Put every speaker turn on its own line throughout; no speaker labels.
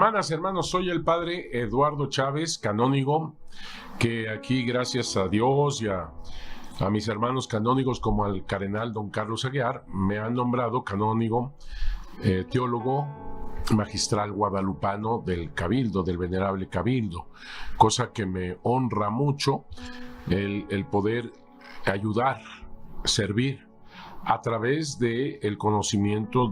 Hermanas, hermanos, soy el padre Eduardo Chávez, canónigo, que aquí, gracias a Dios y a mis hermanos canónigos como al cardenal don Carlos Aguiar, me han nombrado canónigo, teólogo, magistral guadalupano del Cabildo, del Venerable Cabildo, cosa que me honra mucho el poder ayudar, servir a través del conocimiento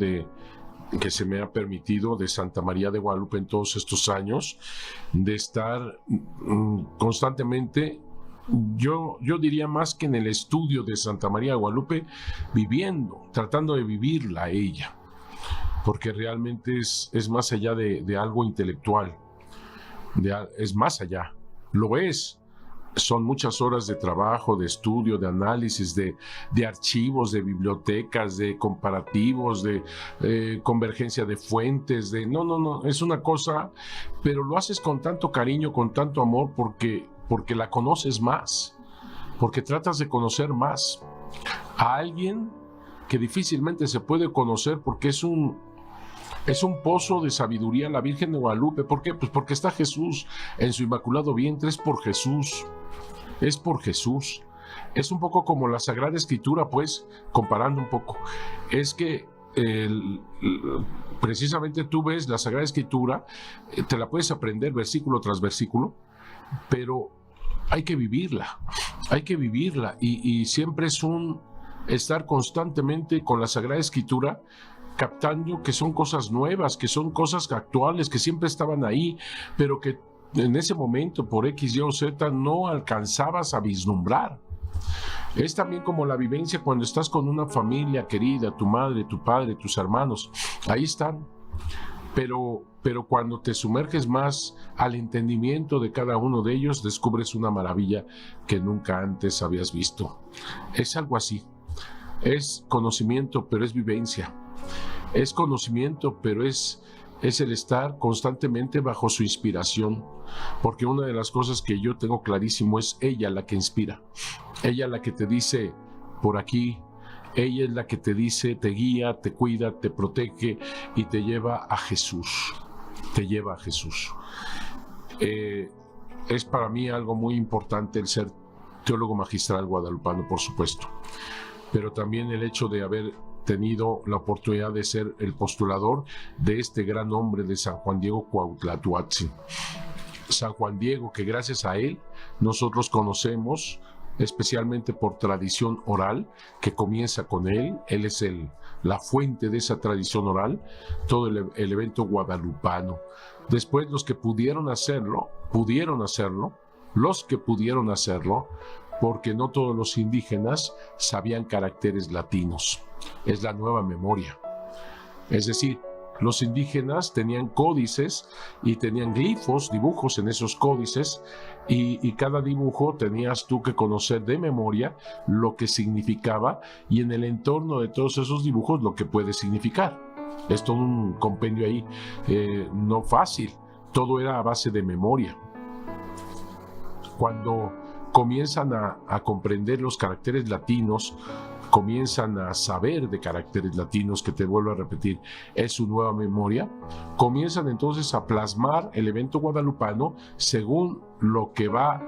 que se me ha permitido de Santa María de Guadalupe en todos estos años, de estar constantemente, yo diría más que en el estudio de Santa María de Guadalupe, viviendo, tratando de vivirla a ella, porque realmente es más allá de algo intelectual, es más allá, lo es. Son muchas horas de trabajo, de estudio, de análisis, de archivos, de bibliotecas, de comparativos, de convergencia de fuentes, no, es una cosa, pero lo haces con tanto cariño, con tanto amor, porque la conoces más, porque tratas de conocer más a alguien que difícilmente se puede conocer porque es un pozo de sabiduría, la Virgen de Guadalupe. ¿Por qué? Pues porque está Jesús en su inmaculado vientre, es por Jesús. Es por Jesús. Es un poco como la Sagrada Escritura, pues, comparando un poco. Es que precisamente tú ves la Sagrada Escritura, te la puedes aprender versículo tras versículo, pero hay que vivirla, y siempre es un estar constantemente con la Sagrada Escritura, captando que son cosas nuevas, que son cosas actuales, que siempre estaban ahí, pero que en ese momento, por X, Y o Z, no alcanzabas a vislumbrar. Es también como la vivencia cuando estás con una familia querida, tu madre, tu padre, tus hermanos, ahí están. Pero cuando te sumerges más al entendimiento de cada uno de ellos, descubres una maravilla que nunca antes habías visto. Es algo así. Es conocimiento, pero es vivencia. Es conocimiento, pero es el estar constantemente bajo su inspiración, porque una de las cosas que yo tengo clarísimo es ella la que inspira, ella la que te dice por aquí, ella es la que te dice, te guía, te cuida, te protege y te lleva a Jesús, es para mí algo muy importante el ser teólogo magistral guadalupano, por supuesto, pero también el hecho de haber tenido la oportunidad de ser el postulador de este gran hombre de San Juan Diego Cuauhtlatoatzin. San Juan Diego, que gracias a él nosotros conocemos, especialmente por tradición oral, que comienza con él es la fuente de esa tradición oral, todo el evento guadalupano. Después los que pudieron hacerlo, porque no todos los indígenas sabían caracteres latinos. Es la nueva memoria. Es decir, los indígenas tenían códices y tenían glifos, dibujos en esos códices, y cada dibujo tenías tú que conocer de memoria lo que significaba y en el entorno de todos esos dibujos lo que puede significar. Es todo un compendio ahí, no fácil, todo era a base de memoria. Cuando comienzan a comprender los caracteres latinos, comienzan a saber de caracteres latinos, que te vuelvo a repetir, es su nueva memoria, comienzan entonces a plasmar el evento guadalupano según lo que van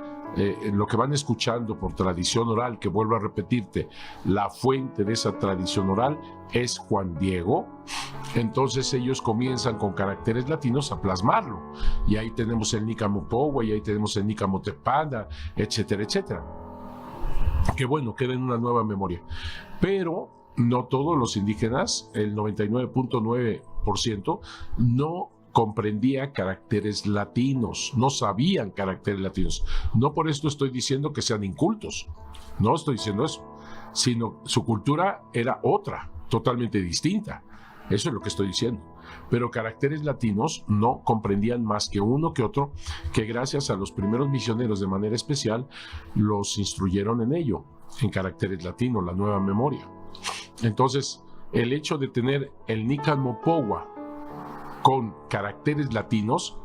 escuchando por tradición oral, que vuelvo a repetirte, la fuente de esa tradición oral es Juan Diego. Entonces ellos comienzan con caracteres latinos a plasmarlo, y ahí tenemos el Nicamopowa, y ahí tenemos el Nicamotepana, etcétera, etcétera. Que bueno, queda en una nueva memoria. Pero no todos los indígenas, el 99.9%, no comprendía caracteres latinos, no sabían caracteres latinos. No por esto estoy diciendo que sean incultos, no estoy diciendo eso, sino su cultura era otra, totalmente distinta. Eso es lo que estoy diciendo. Pero caracteres latinos no comprendían más que uno que otro, que gracias a los primeros misioneros de manera especial los instruyeron en ello, en caracteres latinos, la nueva memoria. Entonces, el hecho de tener el Nicamopowa con caracteres latinos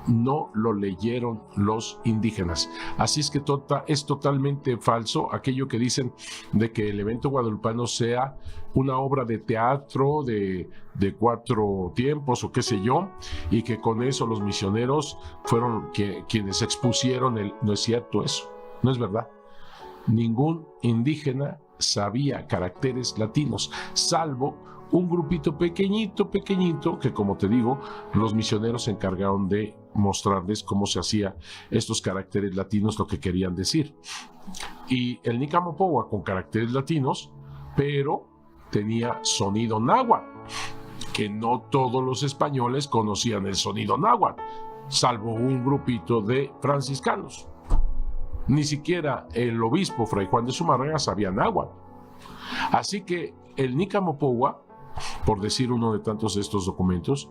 no lo leyeron los indígenas. Así es que es totalmente falso aquello que dicen de que el evento guadalupano sea una obra de teatro de 4 tiempos o qué sé yo, y que con eso los misioneros fueron quienes expusieron no es cierto eso, no es verdad. Ningún indígena sabía caracteres latinos, salvo un grupito pequeñito, que, como te digo, los misioneros se encargaron de mostrarles cómo se hacía estos caracteres latinos, lo que querían decir. Y el Nicamopowa con caracteres latinos, pero tenía sonido náhuatl, que no todos los españoles conocían el sonido náhuatl, salvo un grupito de franciscanos. Ni siquiera el obispo Fray Juan de Zumárraga sabía náhuatl. Así que el Nicamopowa, por decir uno de tantos de estos documentos,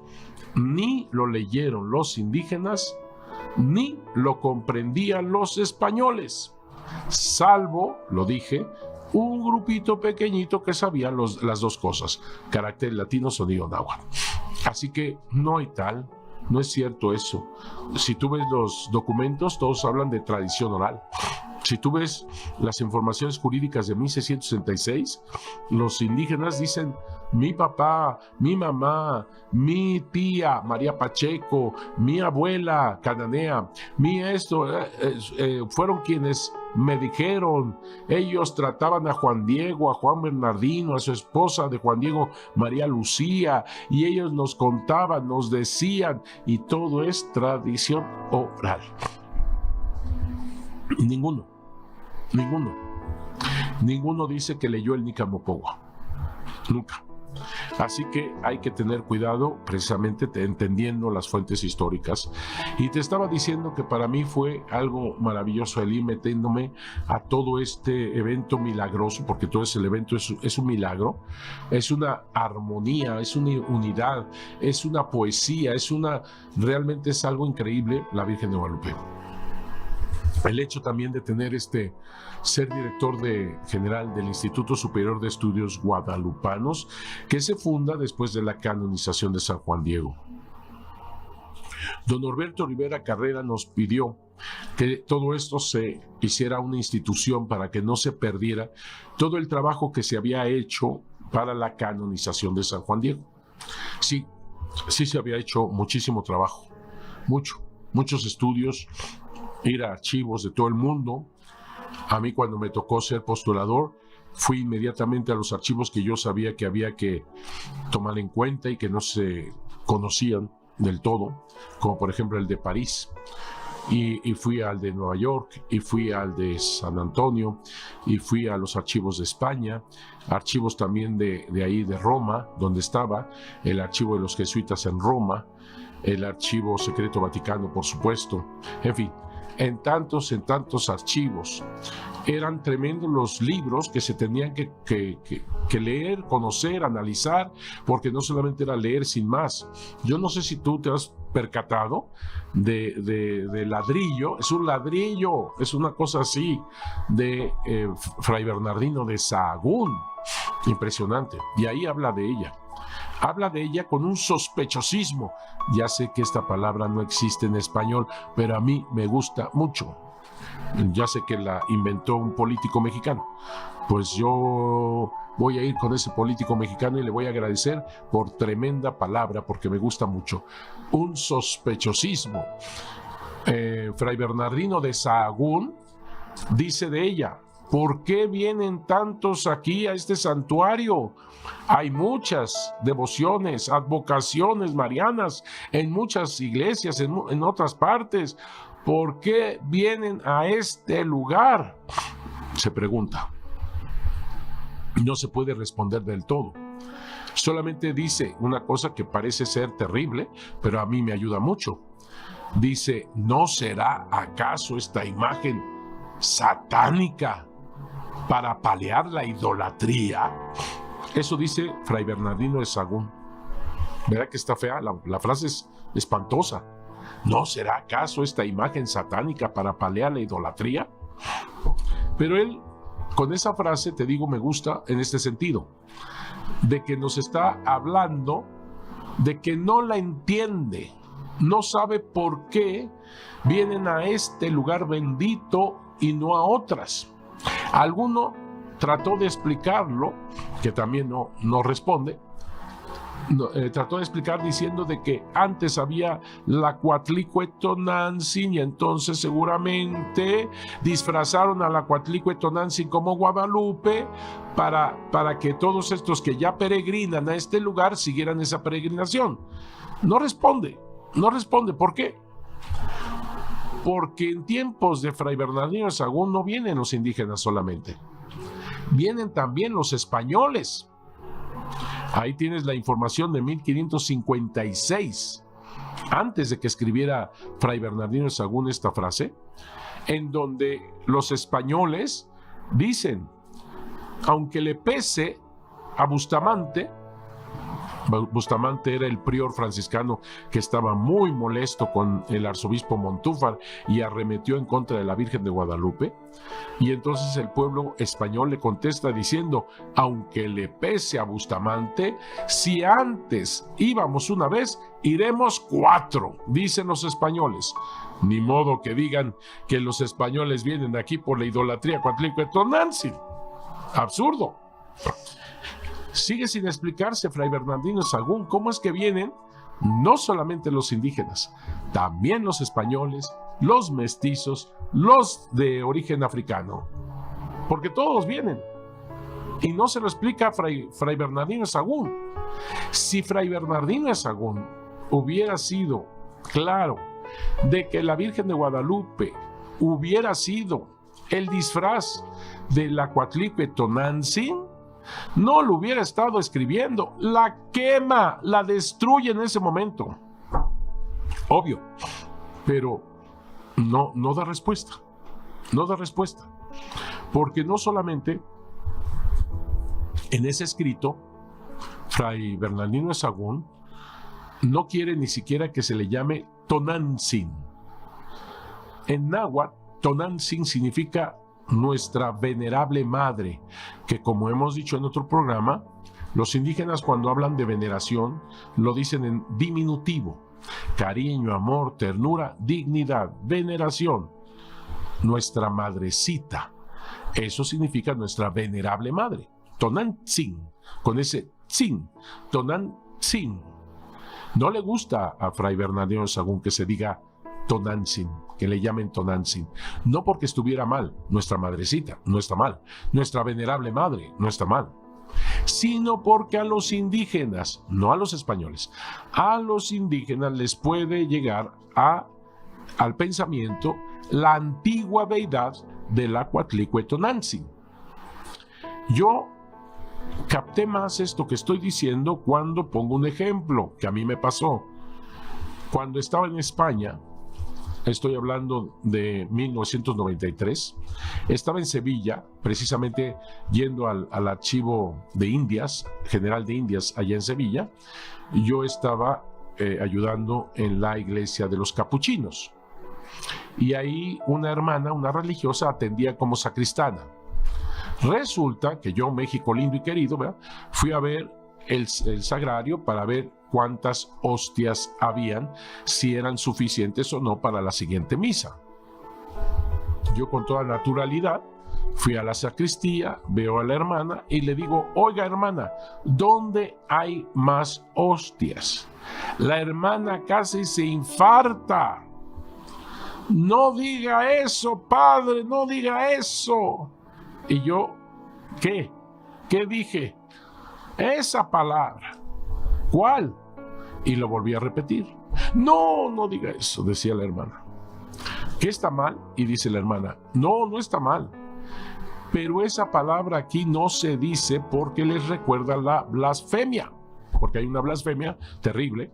ni lo leyeron los indígenas, ni lo comprendían los españoles, salvo, lo dije, un grupito pequeñito que sabía las dos cosas, carácter latino, sonido náhuatl. Así que no hay tal, no es cierto eso. Si tú ves los documentos, todos hablan de tradición oral. Si tú ves las informaciones jurídicas de 1666, los indígenas dicen: mi papá, mi mamá, mi tía María Pacheco, mi abuela Cananea, mi esto, fueron quienes me dijeron. Ellos trataban a Juan Diego, a Juan Bernardino, a su esposa de Juan Diego, María Lucía, y ellos nos contaban, nos decían, y todo es tradición oral. Ninguno dice que leyó el Nicamopowa. Nunca. Así que hay que tener cuidado, precisamente entendiendo las fuentes históricas. Y te estaba diciendo que para mí fue algo maravilloso el ir metiéndome a todo este evento milagroso, porque todo ese evento es un milagro, es una armonía, es una unidad, es una poesía, realmente es algo increíble la Virgen de Guadalupe. El hecho también de tener ser director general del Instituto Superior de Estudios Guadalupanos, que se funda después de la canonización de San Juan Diego. Don Norberto Rivera Carrera nos pidió que todo esto se hiciera una institución para que no se perdiera todo el trabajo que se había hecho para la canonización de San Juan Diego. Sí se había hecho muchísimo trabajo, muchos estudios, ir a archivos de todo el mundo. A mí, cuando me tocó ser postulador, fui inmediatamente a los archivos que yo sabía que había que tomar en cuenta y que no se conocían del todo, como por ejemplo el de París, y fui al de Nueva York, y fui al de San Antonio, y fui a los archivos de España, archivos también de ahí de Roma, donde estaba el archivo de los jesuitas en Roma, el archivo secreto vaticano, por supuesto, en fin. En tantos archivos. Eran tremendos los libros que se tenían que leer, conocer, analizar, porque no solamente era leer sin más. Yo no sé si tú te has percatado de ladrillo, es un ladrillo, es una cosa así, de Fray Bernardino de Sahagún, impresionante, y ahí habla de ella con un sospechosismo. Ya sé que esta palabra no existe en español, pero a mí me gusta mucho. Ya sé que la inventó un político mexicano. Pues yo voy a ir con ese político mexicano y le voy a agradecer por tremenda palabra, porque me gusta mucho. Un sospechosismo. Fray Bernardino de Sahagún dice de ella: ¿por qué vienen tantos aquí a este santuario? Hay muchas devociones, advocaciones marianas en muchas iglesias, en otras partes. ¿Por qué vienen a este lugar? Se pregunta. No se puede responder del todo. Solamente dice una cosa que parece ser terrible, pero a mí me ayuda mucho. Dice: ¿no será acaso esta imagen satánica para paliar la idolatría? Eso dice Fray Bernardino de Sahagún. ¿Verdad que está fea? La frase es espantosa. ¿No será acaso esta imagen satánica para paliar la idolatría? Pero él, con esa frase, te digo, me gusta en este sentido, de que nos está hablando de que no la entiende, no sabe por qué vienen a este lugar bendito y no a otras. Alguno trató de explicarlo, que también no responde. Trató de explicar diciendo de que antes había la Cuatlicuetonantzin y entonces seguramente disfrazaron a la Cuatlicuetonantzin como Guadalupe para que todos estos que ya peregrinan a este lugar siguieran esa peregrinación. No responde. ¿Por qué? Porque en tiempos de Fray Bernardino de Sahagún no vienen los indígenas solamente, vienen también los españoles. Ahí tienes la información de 1556, antes de que escribiera Fray Bernardino de Sahagún esta frase, en donde los españoles dicen, aunque le pese a Bustamante era el prior franciscano que estaba muy molesto con el arzobispo Montúfar y arremetió en contra de la Virgen de Guadalupe, y entonces el pueblo español le contesta diciendo, aunque le pese a Bustamante, si antes íbamos una vez, iremos 4, dicen los españoles. Ni modo que digan que los españoles vienen aquí por la idolatría Cuatlicuetonantzin. Absurdo. Sigue sin explicarse Fray Bernardino de Sahagún cómo es que vienen no solamente los indígenas, también los españoles, los mestizos, los de origen africano, porque todos vienen. Y no se lo explica Fray Bernardino de Sahagún. Si Fray Bernardino de Sahagún hubiera sido claro de que la Virgen de Guadalupe hubiera sido el disfraz de la Cuatlicuetonantzin, no lo hubiera estado escribiendo, la quema, la destruye en ese momento. Obvio, pero no da respuesta, porque no solamente en ese escrito, Fray Bernardino de Sahagún no quiere ni siquiera que se le llame Tonantzin. En náhuatl, Tonantzin significa nuestra venerable madre, que como hemos dicho en otro programa, los indígenas cuando hablan de veneración lo dicen en diminutivo: cariño, amor, ternura, dignidad, veneración, nuestra madrecita. Eso significa nuestra venerable madre. Tonantzin, con ese tzin, Tonantzin. No le gusta a Fray Bernardino de Sahagún que se diga Tonantzin, que le llamen Tonantzin, no porque estuviera mal nuestra madrecita, no está mal, nuestra venerable madre, no está mal, sino porque a los indígenas, no a los españoles, a los indígenas les puede llegar al pensamiento la antigua deidad de la Cuatlicuetonantzin. Yo capté más esto que estoy diciendo cuando pongo un ejemplo que a mí me pasó. Cuando estaba en España, estoy hablando de 1993, estaba en Sevilla, precisamente yendo al archivo de Indias, General de Indias, allá en Sevilla. Yo estaba ayudando en la iglesia de los capuchinos. Y ahí una hermana, una religiosa, atendía como sacristana. Resulta que yo, México lindo y querido, ¿verdad?, fui a ver el sagrario para ver cuántas hostias habían, si eran suficientes o no para la siguiente misa. Yo con toda naturalidad fui a la sacristía, veo a la hermana y le digo: oiga, hermana, ¿dónde hay más hostias? La hermana casi se infarta. No diga eso, padre, no diga eso. Y yo, ¿qué dije? Esa palabra. ¿Cuál? Y lo volví a repetir. No diga eso, decía la hermana. ¿Qué está mal? Y dice la hermana: no está mal. Pero esa palabra aquí no se dice porque les recuerda la blasfemia. Porque hay una blasfemia terrible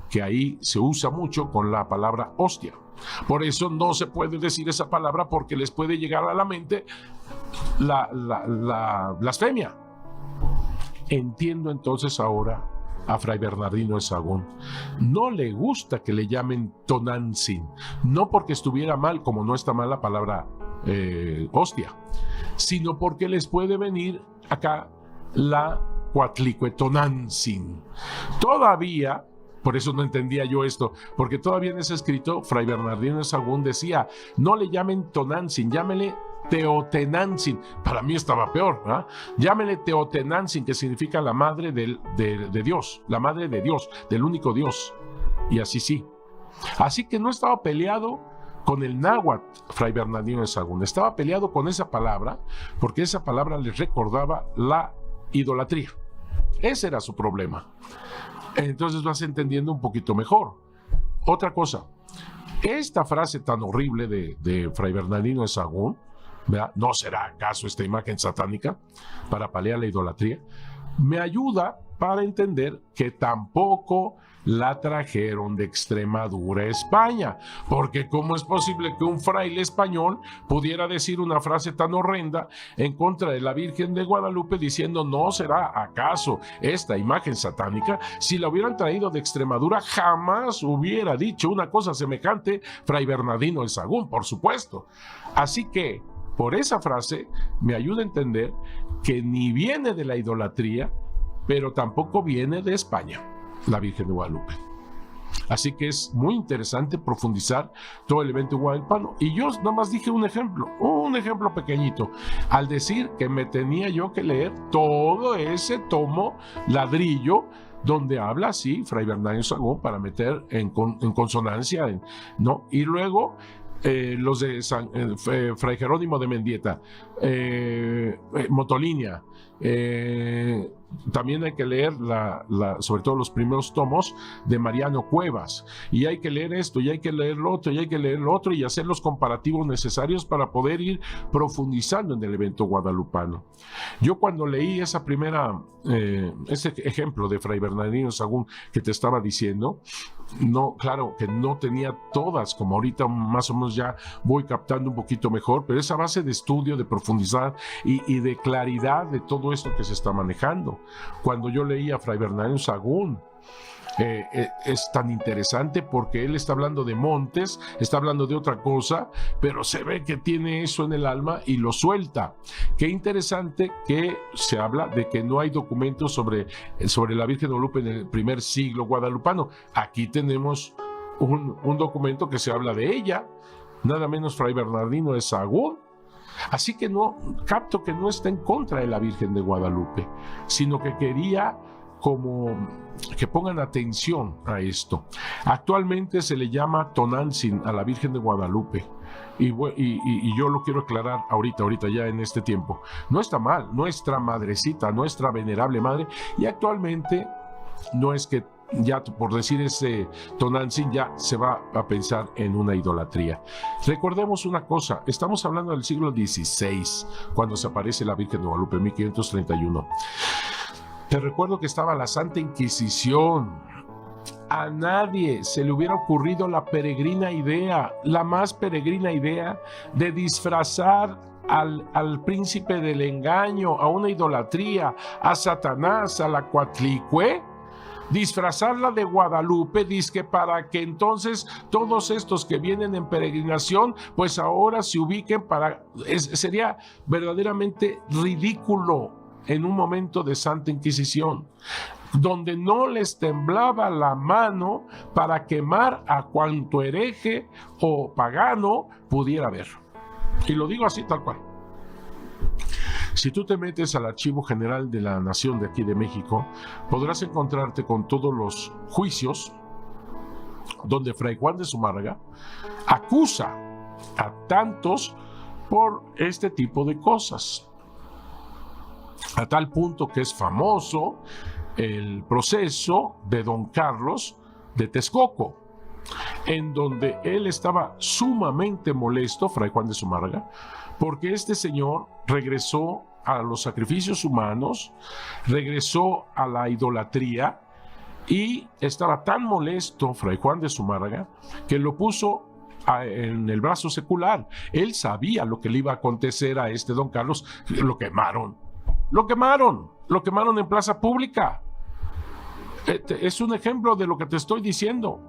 que ahí se usa mucho con la palabra hostia. Por eso no se puede decir esa palabra, porque les puede llegar a la mente la blasfemia. Entiendo entonces ahora a Fray Bernardino de Sahagún. No le gusta que le llamen Tonantzin, no porque estuviera mal, como no está mal la palabra hostia, sino porque les puede venir acá la Cuatlicuetonantzin. Todavía Por eso no entendía yo esto, porque todavía en ese escrito, Fray Bernardino de Sahagún decía, no le llamen Tonantzin, llámenle Teotenantzin. Para mí estaba peor, ¿verdad? Llámenle Teotenantzin, que significa la madre de Dios, la madre de Dios, del único Dios. Y así sí. Así que no estaba peleado con el náhuatl, Fray Bernardino de Sahagún, estaba peleado con esa palabra, porque esa palabra les recordaba la idolatría. Ese era su problema. Entonces vas entendiendo un poquito mejor. Otra cosa, esta frase tan horrible de Fray Bernardino de Sahagún, ¿verdad? ¿No será acaso esta imagen satánica para paliar la idolatría? Me ayuda para entender que tampoco la trajeron de Extremadura a España, porque ¿cómo es posible que un fraile español pudiera decir una frase tan horrenda en contra de la Virgen de Guadalupe diciendo no será acaso esta imagen satánica? Si la hubieran traído de Extremadura, jamás hubiera dicho una cosa semejante Fray Bernardino de Sahagún, por supuesto. Así que por esa frase me ayuda a entender que ni viene de la idolatría, pero tampoco viene de España, la Virgen de Guadalupe. Así que es muy interesante profundizar todo el evento guadalupano. Y yo nada más dije un ejemplo pequeñito, al decir que me tenía yo que leer todo ese tomo ladrillo donde habla así Fray Bernardino de Sahagún para meter en consonancia, ¿no? Y luego los de Fray Jerónimo de Mendieta, Motolinia, también hay que leer sobre todo los primeros tomos de Mariano Cuevas, y hay que leer esto, y hay que leer lo otro, y hay que leer lo otro, y hacer los comparativos necesarios para poder ir profundizando en el evento guadalupano. Yo cuando leí ese ejemplo de Fray Bernardino de Sahagún que te estaba diciendo, no, claro que no tenía todas, como ahorita más o menos ya voy captando un poquito mejor, pero esa base de estudio, de profundizar y de claridad de todo esto que se está manejando. Cuando yo leía a Fray Bernardino de Sahagún, es tan interesante porque él está hablando de montes, está hablando de otra cosa, pero se ve que tiene eso en el alma y lo suelta. Qué interesante que se habla de que no hay documentos sobre la Virgen de Guadalupe en el primer siglo guadalupano. Aquí tenemos un documento que se habla de ella, nada menos Fray Bernardino de Sahagún. Así que no capto que no está en contra de la Virgen de Guadalupe, sino que quería como que pongan atención a esto. Actualmente se le llama Tonantzin a la Virgen de Guadalupe, y yo lo quiero aclarar ahorita ya en este tiempo. No está mal, nuestra madrecita, nuestra venerable madre, y actualmente no es que ya por decir ese Tonantzin ya se va a pensar en una idolatría. Recordemos una cosa, estamos hablando del siglo XVI, cuando se aparece la Virgen de Guadalupe, 1531. Te recuerdo que estaba la Santa Inquisición. A nadie se le hubiera ocurrido la más peregrina idea de disfrazar al príncipe del engaño, a una idolatría, a Satanás, a la Coatlicue, disfrazarla de Guadalupe, dizque para que entonces todos estos que vienen en peregrinación, pues ahora se ubiquen sería verdaderamente ridículo en un momento de Santa Inquisición, donde no les temblaba la mano para quemar a cuanto hereje o pagano pudiera haber. Y lo digo así tal cual. Si tú te metes al Archivo General de la Nación de aquí de México, podrás encontrarte con todos los juicios donde Fray Juan de Zumárraga acusa a tantos por este tipo de cosas. A tal punto que es famoso el proceso de don Carlos de Texcoco, en donde él estaba sumamente molesto, Fray Juan de Zumárraga, porque este señor regresó a los sacrificios humanos, regresó a la idolatría, y estaba tan molesto Fray Juan de Zumárraga que lo puso en el brazo secular. Él sabía lo que le iba a acontecer a este don Carlos. Lo quemaron en plaza pública. Es un ejemplo de lo que te estoy diciendo.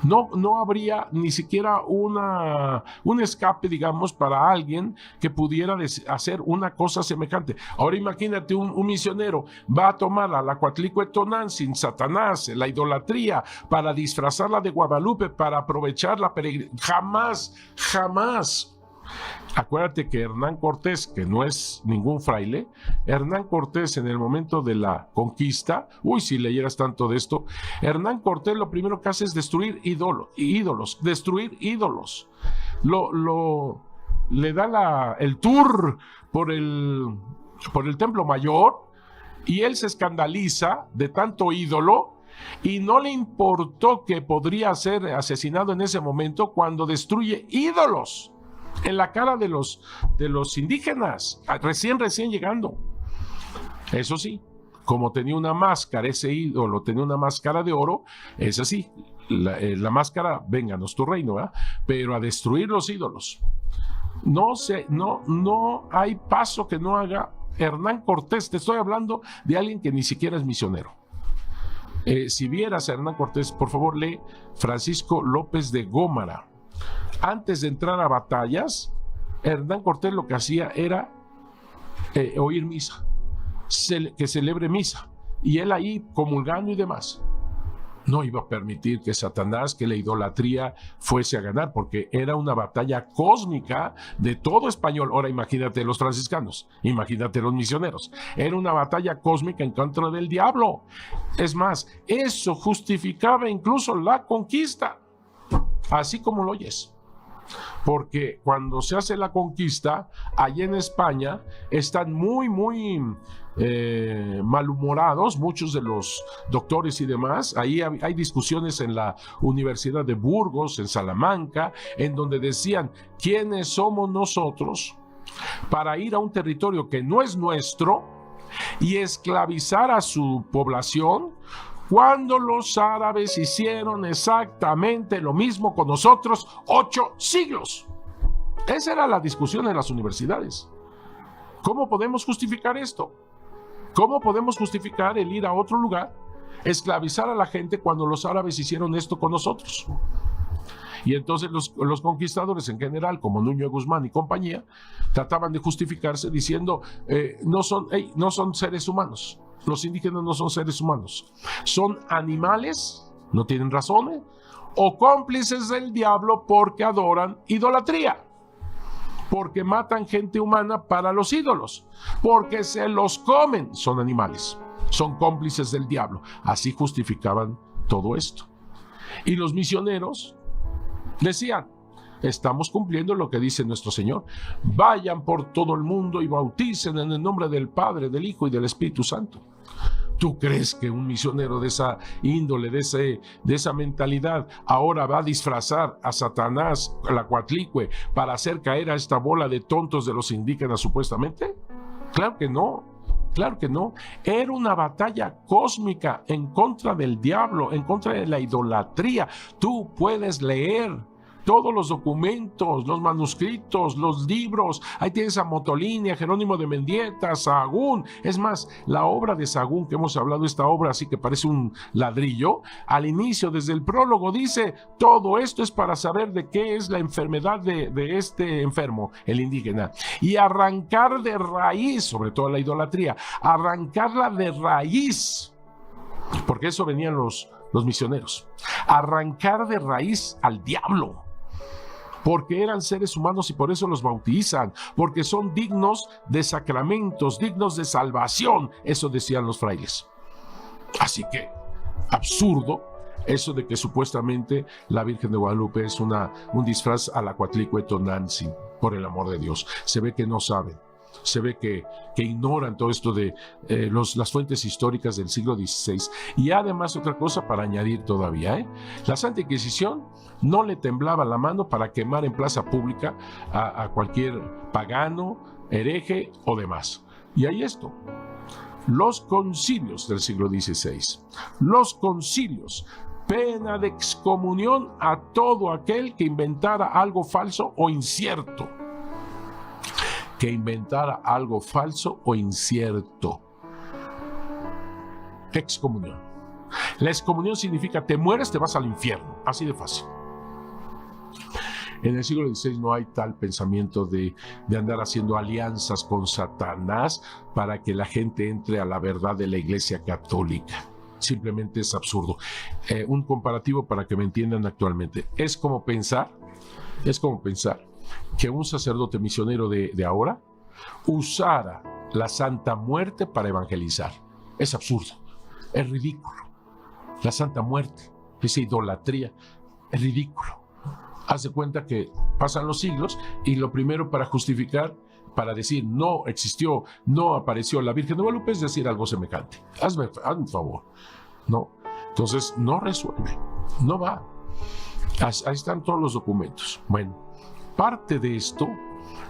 No habría ni siquiera un escape, digamos, para alguien que pudiera hacer una cosa semejante. Ahora imagínate un misionero va a tomar a la Cuatlicuetonantzin, Satanás, la idolatría, para disfrazarla de Guadalupe, para aprovechar la peregrinación. Jamás. Acuérdate que Hernán Cortés, que no es ningún fraile, Hernán Cortés en el momento de la conquista, si leyeras tanto de esto, Hernán Cortés lo primero que hace es destruir ídolos, destruir ídolos. Le da el tour por el Templo Mayor y él se escandaliza de tanto ídolo y no le importó que podría ser asesinado en ese momento cuando destruye ídolos en la cara de los indígenas, recién llegando. Eso sí, como tenía una máscara, ese ídolo tenía una máscara de oro, es así, la máscara, vénganos tu reino, ¿verdad? Pero a destruir los ídolos. No hay paso que no haga Hernán Cortés. Te estoy hablando de alguien que ni siquiera es misionero. Si vieras a Hernán Cortés, por favor lee Francisco López de Gómara. Antes de entrar a batallas, Hernán Cortés lo que hacía era oír misa, que celebre misa, y él ahí comulgando y demás. No iba a permitir que Satanás, que la idolatría fuese a ganar, porque era una batalla cósmica de todo español. Ahora imagínate los franciscanos, imagínate los misioneros. Era una batalla cósmica en contra del diablo. Es más, eso justificaba incluso la conquista, así como lo oyes. Porque cuando se hace la conquista, allá en España están muy malhumorados muchos de los doctores y demás. Ahí hay discusiones en la Universidad de Burgos, en Salamanca, en donde decían, ¿quiénes somos nosotros para ir a un territorio que no es nuestro y esclavizar a su población, cuando los árabes hicieron exactamente lo mismo con nosotros 8 siglos? Esa era la discusión en las universidades. ¿Cómo podemos justificar esto? ¿Cómo podemos justificar el ir a otro lugar, esclavizar a la gente cuando los árabes hicieron esto con nosotros? Y entonces los conquistadores en general, como Nuño de Guzmán y compañía, trataban de justificarse diciendo, no son seres humanos. Los indígenas no son seres humanos, son animales, no tienen razón, o cómplices del diablo porque adoran idolatría, porque matan gente humana para los ídolos, porque se los comen, son animales, son cómplices del diablo. Así justificaban todo esto. Y los misioneros decían, estamos cumpliendo lo que dice nuestro Señor. Vayan por todo el mundo y bauticen en el nombre del Padre, del Hijo y del Espíritu Santo. ¿Tú crees que un misionero de esa índole, de esa mentalidad, ahora va a disfrazar a Satanás, a la Coatlicue, para hacer caer a esta bola de tontos de los indígenas supuestamente? Claro que no. Claro que no. Era una batalla cósmica en contra del diablo, en contra de la idolatría. Tú puedes leer todos los documentos, los manuscritos, los libros. Ahí tienes a Motolini, a Jerónimo de Mendieta, a Sahagún. Es más, la obra de Sahagún que hemos hablado, esta obra así que parece un ladrillo, al inicio, desde el prólogo, dice, todo esto es para saber de qué es la enfermedad de este enfermo, el indígena, y arrancar de raíz, sobre todo la idolatría, arrancarla de raíz, porque eso venían los misioneros, arrancar de raíz al diablo, porque eran seres humanos y por eso los bautizan, porque son dignos de sacramentos, dignos de salvación, eso decían los frailes. Así que, absurdo eso de que supuestamente la Virgen de Guadalupe es un disfraz a la Cuatlicuetonantzin, por el amor de Dios. Se ve que no saben. Se ve que ignoran todo esto de las fuentes históricas del siglo XVI. Y además otra cosa para añadir todavía, la Santa Inquisición no le temblaba la mano para quemar en plaza pública a cualquier pagano, hereje o demás. Y ahí esto, los concilios del siglo XVI, los concilios, pena de excomunión a todo aquel que inventara algo falso o incierto. Que inventara algo falso o incierto. Excomunión. La excomunión significa te mueres, te vas al infierno, así de fácil. En el siglo XVI no hay tal pensamiento de andar haciendo alianzas con Satanás para que la gente entre a la verdad de la Iglesia Católica. Simplemente es absurdo. Un comparativo para que me entiendan actualmente. Es como pensar que un sacerdote misionero de ahora usara la Santa Muerte para evangelizar. Es absurdo, es ridículo. La Santa Muerte, esa idolatría, es ridículo. Haz de cuenta que pasan los siglos y lo primero para justificar, para decir no existió, no apareció la Virgen de Guadalupe, es decir algo semejante. Hazme un favor. No. Entonces no resuelve, no va. Ahí están todos los documentos. Bueno, parte de esto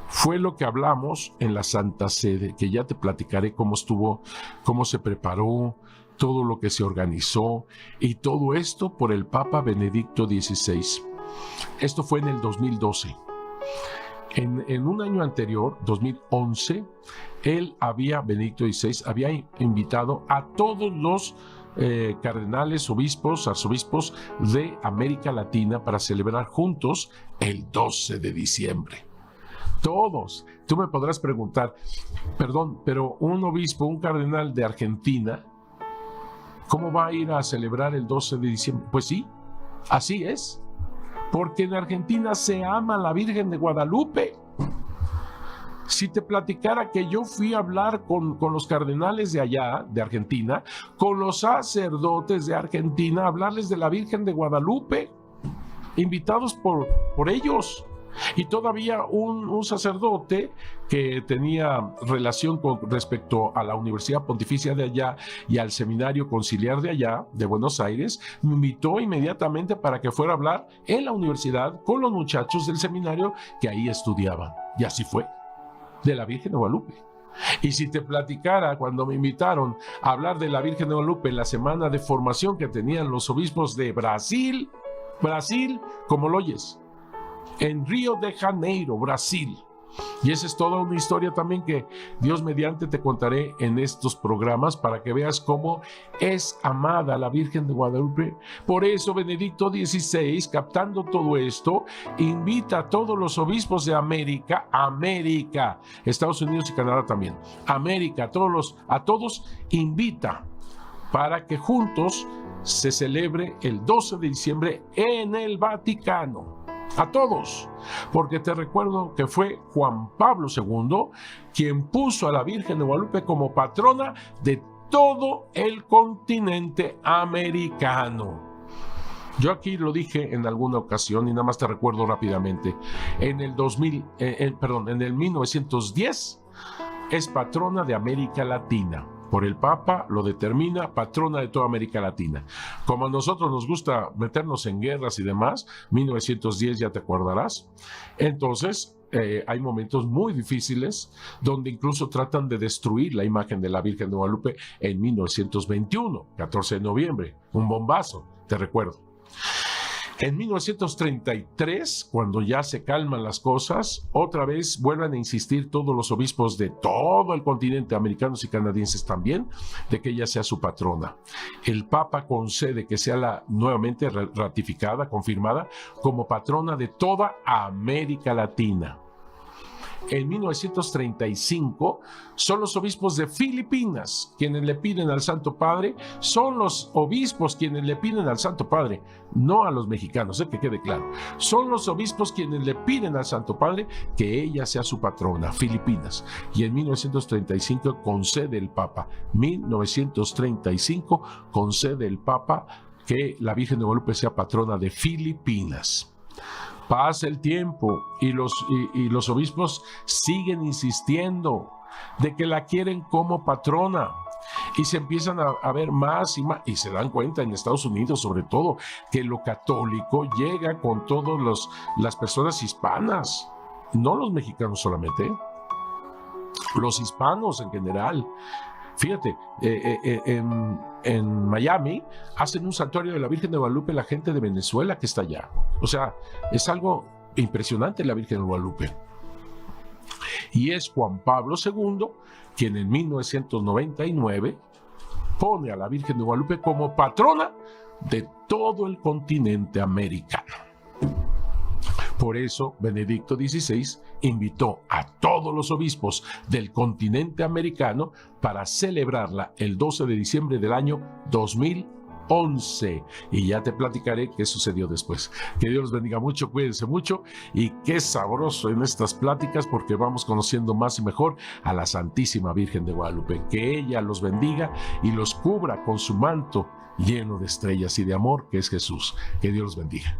fue lo que hablamos en la Santa Sede, que ya te platicaré cómo estuvo, cómo se preparó, todo lo que se organizó, y todo esto por el Papa Benedicto XVI. Esto fue en el 2012. En un año anterior, 2011, Benedicto XVI, había invitado a todos los cardenales, obispos, arzobispos de América Latina para celebrar juntos el 12 de diciembre. Todos. Tú me podrás preguntar, perdón, pero un obispo, un cardenal de Argentina, ¿cómo va a ir a celebrar el 12 de diciembre? Pues sí, así es. Porque en Argentina se ama a la Virgen de Guadalupe. Si te platicara que yo fui a hablar con los cardenales de allá, de Argentina, con los sacerdotes de Argentina, a hablarles de la Virgen de Guadalupe, invitados por ellos. Y todavía un sacerdote que tenía relación con respecto a la Universidad Pontificia de allá y al Seminario Conciliar de allá, de Buenos Aires, me invitó inmediatamente para que fuera a hablar en la universidad con los muchachos del seminario que ahí estudiaban. Y así fue, de la Virgen de Guadalupe. Y si te platicara cuando me invitaron a hablar de la Virgen de Guadalupe en la semana de formación que tenían los obispos de Brasil, como lo oyes, en Río de Janeiro, Brasil. Y esa es toda una historia también que Dios mediante te contaré en estos programas para que veas cómo es amada la Virgen de Guadalupe. Por eso Benedicto XVI, captando todo esto, invita a todos los obispos de América, Estados Unidos y Canadá también, América, a todos invita para que juntos se celebre el 12 de diciembre en el Vaticano. A todos, porque te recuerdo que fue Juan Pablo II quien puso a la Virgen de Guadalupe como patrona de todo el continente americano. Yo aquí lo dije en alguna ocasión y nada más te recuerdo rápidamente. En el 1910 es patrona de América Latina. Por el Papa lo determina patrona de toda América Latina. Como a nosotros nos gusta meternos en guerras y demás, 1910 ya te acordarás. Entonces hay momentos muy difíciles donde incluso tratan de destruir la imagen de la Virgen de Guadalupe en 1921, 14 de noviembre, un bombazo, te recuerdo. En 1933, cuando ya se calman las cosas, otra vez vuelven a insistir todos los obispos de todo el continente, americanos y canadienses también, de que ella sea su patrona. El Papa concede que sea nuevamente ratificada, confirmada, como patrona de toda América Latina. En 1935 son los obispos de Filipinas quienes le piden al Santo Padre, son los obispos quienes le piden al Santo Padre, no a los mexicanos, que quede claro, son los obispos quienes le piden al Santo Padre que ella sea su patrona, Filipinas. Y en 1935 concede el Papa, 1935 concede el Papa que la Virgen de Guadalupe sea patrona de Filipinas. Pasa el tiempo y los obispos siguen insistiendo de que la quieren como patrona y se empiezan a ver más y más y se dan cuenta en Estados Unidos sobre todo que lo católico llega con todas las personas hispanas, no los mexicanos solamente, los hispanos en general. Fíjate, en Miami hacen un santuario de la Virgen de Guadalupe la gente de Venezuela que está allá. O sea, es algo impresionante la Virgen de Guadalupe. Y es Juan Pablo II quien en 1999 pone a la Virgen de Guadalupe como patrona de todo el continente americano. Por eso Benedicto XVI invitó a todos los obispos del continente americano para celebrarla el 12 de diciembre del año 2011. Y ya te platicaré qué sucedió después. Que Dios los bendiga mucho, cuídense mucho, y qué sabroso en estas pláticas, porque vamos conociendo más y mejor a la Santísima Virgen de Guadalupe. Que ella los bendiga y los cubra con su manto lleno de estrellas y de amor, que es Jesús. Que Dios los bendiga.